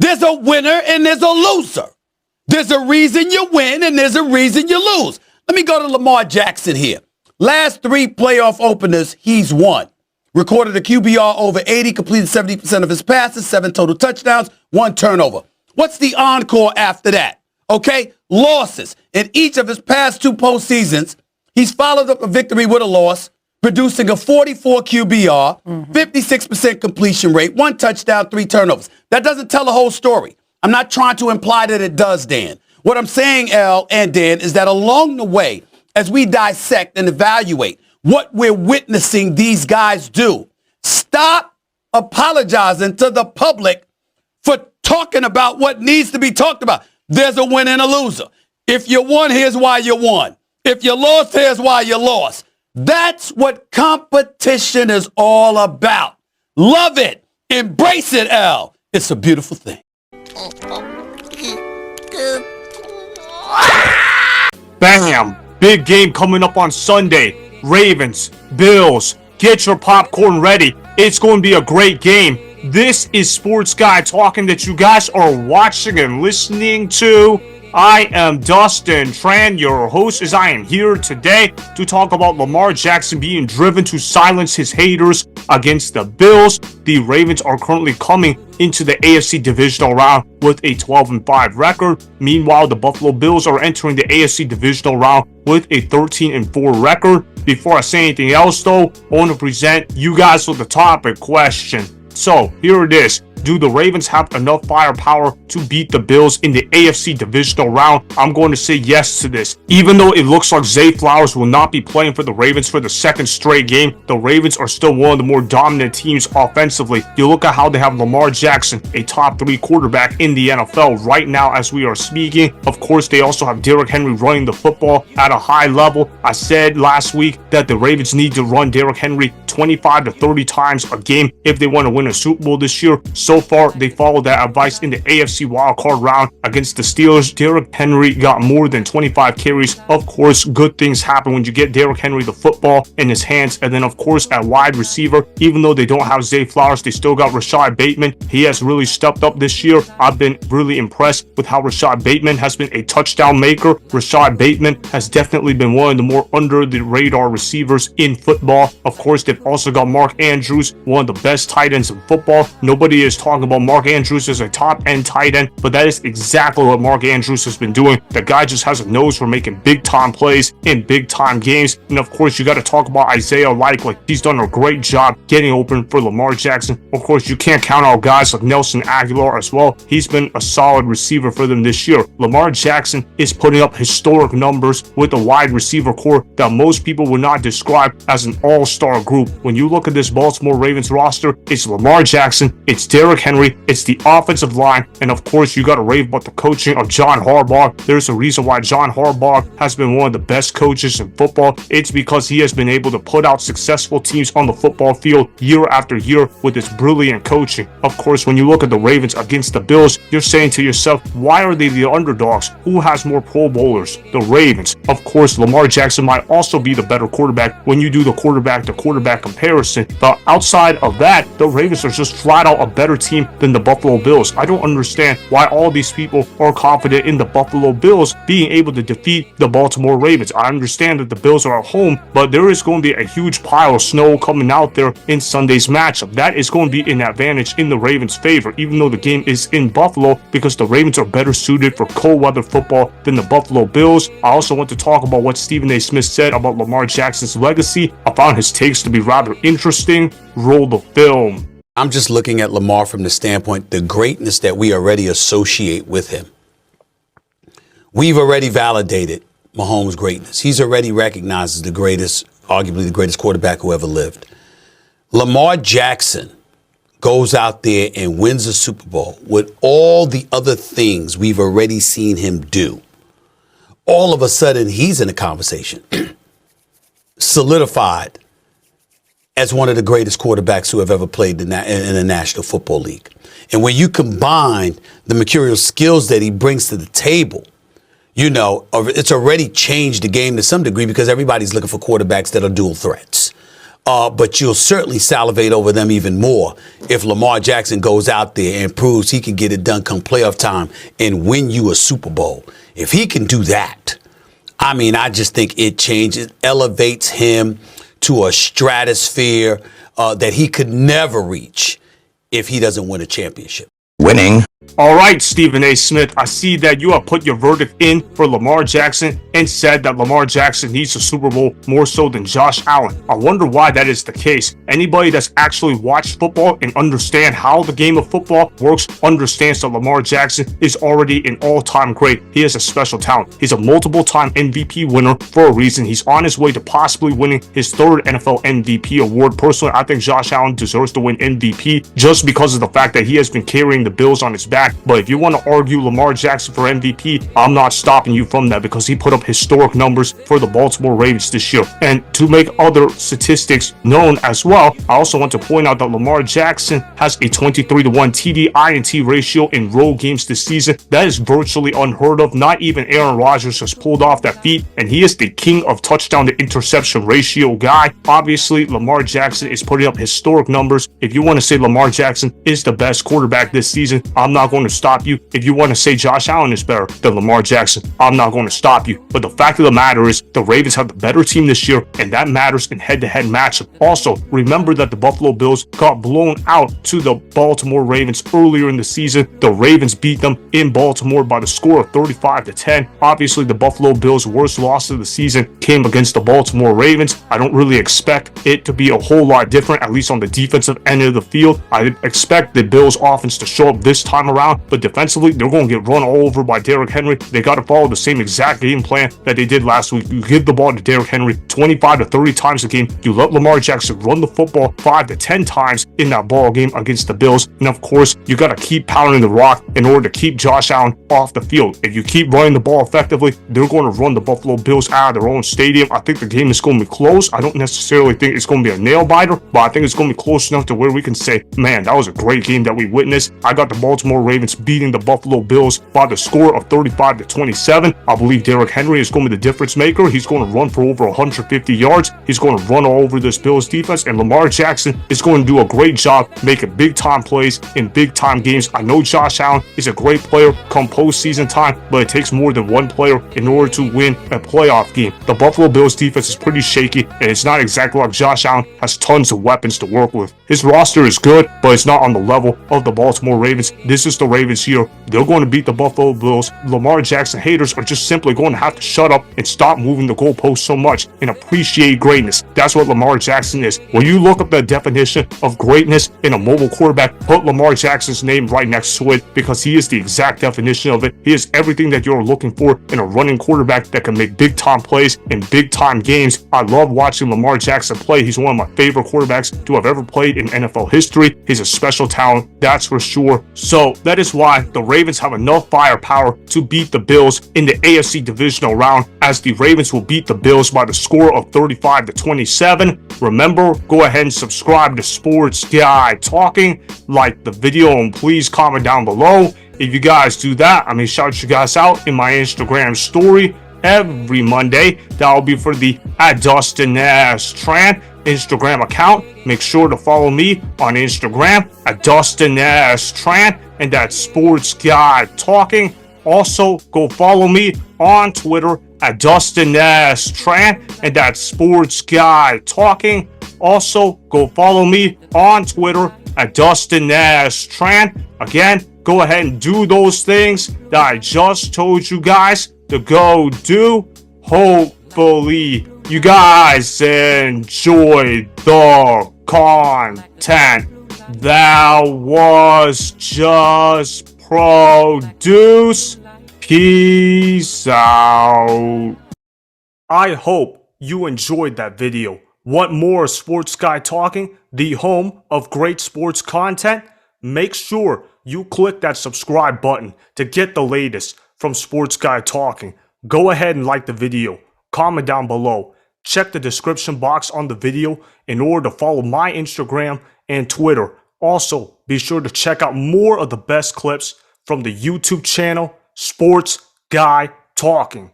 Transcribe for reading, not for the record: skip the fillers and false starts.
There's a winner and there's a loser. There's a reason you win and there's a reason you lose. Let me go to Lamar Jackson here. Last 3 playoff openers, he's won. Recorded a QBR over 80, completed 70% of his passes, 7 total touchdowns, 1 turnover. What's the encore after that? Okay, losses. In each of his past 2 postseasons, he's followed up a victory with a loss, producing a 44 QBR, 56% completion rate, 1 touchdown, 3 turnovers. That doesn't tell the whole story. I'm not trying to imply that it does, Dan. What I'm saying, Elle and Dan, is that along the way, as we dissect and evaluate what we're witnessing these guys do, stop apologizing to the public for talking about what needs to be talked about. There's a win and a loser. If you won, here's why you won. If you lost, here's why you lost. That's what competition is all about. Love it. Embrace it, Elle. It's a beautiful thing. Bam! Big game coming up on Sunday. Ravens, Bills, get your popcorn ready. It's going to be a great game. This is Sports Guy talking that you guys are watching and listening to. I am Dustin Tran, your host, as I am here today to talk about Lamar Jackson being driven to silence his haters against the Bills. The Ravens are currently coming into the AFC Divisional round with a 12-5 record. Meanwhile, the Buffalo Bills are entering the AFC Divisional round with a 13-4 record. Before I say anything else, though, I want to present you guys with the topic question. So, here it is. Do the Ravens have enough firepower to beat the Bills in the AFC Divisional round? I'm going to say yes to this. Even though it looks like Zay Flowers will not be playing for the Ravens for the 2nd straight game, the Ravens are still one of the more dominant teams offensively. You look at how they have Lamar Jackson, a top 3 quarterback in the NFL right now as we are speaking. Of course, they also have Derrick Henry running the football at a high level. I said last week that the Ravens need to run Derrick Henry 25 to 30 times a game if they want to win a Super Bowl this year. So far, they followed that advice in the AFC wildcard round against the Steelers. Derrick Henry got more than 25 carries. Of course, good things happen when you get Derrick Henry the football in his hands. And then, of course, at wide receiver, even though they don't have Zay Flowers, they still got Rashod Bateman. He has really stepped up this year. I've been really impressed with how Rashod Bateman has been a touchdown maker. Rashod Bateman has definitely been one of the more under-the-radar receivers in football. Of course, they've also got Mark Andrews, one of the best tight ends in football. Nobody is talking about Mark Andrews as a top-end tight end, but that is exactly what Mark Andrews has been doing. The guy just has a nose for making big-time plays in big-time games. And of course, you got to talk about Isaiah Likely. He's done a great job getting open for Lamar Jackson. Of course, you can't count out guys like Nelson Aguilar as well. He's been a solid receiver for them this year. Lamar Jackson is putting up historic numbers with a wide receiver core that most people would not describe as an all-star group. When you look at this Baltimore Ravens roster, it's Lamar Jackson, it's Derrick Henry, it's the offensive line, and of course, you got to rave about the coaching of John Harbaugh. There's a reason why John Harbaugh has been one of the best coaches in football. It's because he has been able to put out successful teams on the football field year after year with his brilliant coaching. Of course, when you look at the Ravens against the Bills, you're saying to yourself, why are they the underdogs? Who has more Pro Bowlers? The Ravens. Of course, Lamar Jackson might also be the better quarterback when you do the quarterback-to-quarterback comparison, but outside of that, the Ravens are just flat out a better team than the Buffalo Bills. I don't understand why all these people are confident in the Buffalo Bills being able to defeat the Baltimore Ravens. I understand that the Bills are at home, but there is going to be a huge pile of snow coming out there in Sunday's matchup. That is going to be an advantage in the Ravens' favor, even though the game is in Buffalo, because the Ravens are better suited for cold weather football than the Buffalo Bills. I also want to talk about what Stephen A. Smith said about Lamar Jackson's legacy. I found his takes to be rather interesting. Roll the film. I'm just looking at Lamar from the standpoint, the greatness that we already associate with him. We've already validated Mahomes' greatness. He's already recognized as the greatest, arguably the greatest quarterback who ever lived. Lamar Jackson goes out there and wins a Super Bowl with all the other things we've already seen him do. All of a sudden, he's in a conversation, solidified as one of the greatest quarterbacks who have ever played in the National Football League. And when you combine the mercurial skills that he brings to the table, you know, it's already changed the game to some degree because everybody's looking for quarterbacks that are dual threats. But you'll certainly salivate over them even more if Lamar Jackson goes out there and proves he can get it done come playoff time and win you a Super Bowl. If he can do that, I mean, I just think it changes, elevates him to a stratosphere that he could never reach if he doesn't win a championship. Winning. All right, Stephen A. Smith, I see that you have put your verdict in for Lamar Jackson and said that Lamar Jackson needs a Super Bowl more so than Josh Allen. I wonder why that is the case. Anybody that's actually watched football and understand how the game of football works understands that Lamar Jackson is already an all-time great. He has a special talent. He's a multiple-time MVP winner for a reason. He's on his way to possibly winning his third NFL MVP award. Personally, I think Josh Allen deserves to win MVP just because of the fact that he has been carrying the Bills on his back. But if you want to argue Lamar Jackson for MVP, I'm not stopping you from that because he put up historic numbers for the Baltimore Ravens this year. And to make other statistics known as well, I also want to point out that Lamar Jackson has a 23-1 TD-INT ratio in road games this season. That is virtually unheard of. Not even Aaron Rodgers has pulled off that feat, and he is the king of touchdown to interception ratio guy. Obviously, Lamar Jackson is putting up historic numbers. If you want to say Lamar Jackson is the best quarterback this season, I'm not going to stop you. If you want to say Josh Allen is better than Lamar Jackson, I'm not going to stop you. But the fact of the matter is the Ravens have the better team this year, and that matters in head-to-head matchup. Also, remember that the Buffalo Bills got blown out to the Baltimore Ravens earlier in the season. The Ravens beat them in Baltimore by the score of 35-10. Obviously, the Buffalo Bills' worst loss of the season came against the Baltimore Ravens. I don't really expect it to be a whole lot different, at least on the defensive end of the field. I expect the Bills' offense to show up this time around, but defensively, they're going to get run all over by Derrick Henry. They got to follow the same exact game plan that they did last week. You give the ball to Derrick Henry 25 to 30 times a game. You let Lamar Jackson run the football 5 to 10 times in that ball game against the Bills. And of course, you got to keep pounding the rock in order to keep Josh Allen off the field. If you keep running the ball effectively, they're going to run the Buffalo Bills out of their own stadium. I think the game is going to be close. I don't necessarily think it's going to be a nail biter, but I think it's going to be close enough to where we can say, man, that was a great game that we witnessed. I got the Baltimore Ravens beating the Buffalo Bills by the score of 35-27. I believe Derrick Henry is going to be the difference maker. He's going to run for over 150 yards. He's going to run all over this Bills defense, and Lamar Jackson is going to do a great job making big time plays in big time games. I know Josh Allen is a great player come postseason time, but it takes more than one player in order to win a playoff game. The Buffalo Bills defense is pretty shaky, and it's not exactly like Josh Allen has tons of weapons to work with. His roster is good, but it's not on the level of the Baltimore Ravens. This is the Ravens year. They're going to beat the Buffalo Bills. Lamar Jackson haters are just simply going to have to shut up and stop moving the goalposts so much and appreciate greatness. That's what Lamar Jackson is. When you look up the definition of greatness in a mobile quarterback, put Lamar Jackson's name right next to it because he is the exact definition of it. He is everything that you're looking for in a running quarterback that can make big time plays in big time games. I love watching Lamar Jackson play. He's one of my favorite quarterbacks to have ever played in NFL history. He's a special talent, that's for sure. So that is why the Ravens have enough firepower to beat the Bills in the AFC Divisional round, as the Ravens will beat the Bills by the score of 35-27. Remember, go ahead and subscribe to Sports Guy Talking, like the video, and please comment down below. If you guys do that, I may shout you guys out in my Instagram story every Monday. That will be for the @DustinNashTran Instagram account. Make sure to follow me on Instagram @DustinNashTran, and that's Sports Guy Talking. Also, go follow me on Twitter @DustinNashTran, and that's Sports Guy Talking. Also, go follow me on Twitter @DustinNashTran. Again, go ahead and do those things that I just told you guys to go do. Hopefully, you guys enjoyed the content that was just produced. Peace out. I hope you enjoyed that video. Want more Sports Guy Talking, the home of great sports content? Make sure you click that subscribe button to get the latest from Sports Guy Talking. Go ahead and like the video, comment down below, check the description box on the video in order to follow my Instagram and Twitter. Also, be sure to check out more of the best clips from the YouTube channel, Sports Guy Talking.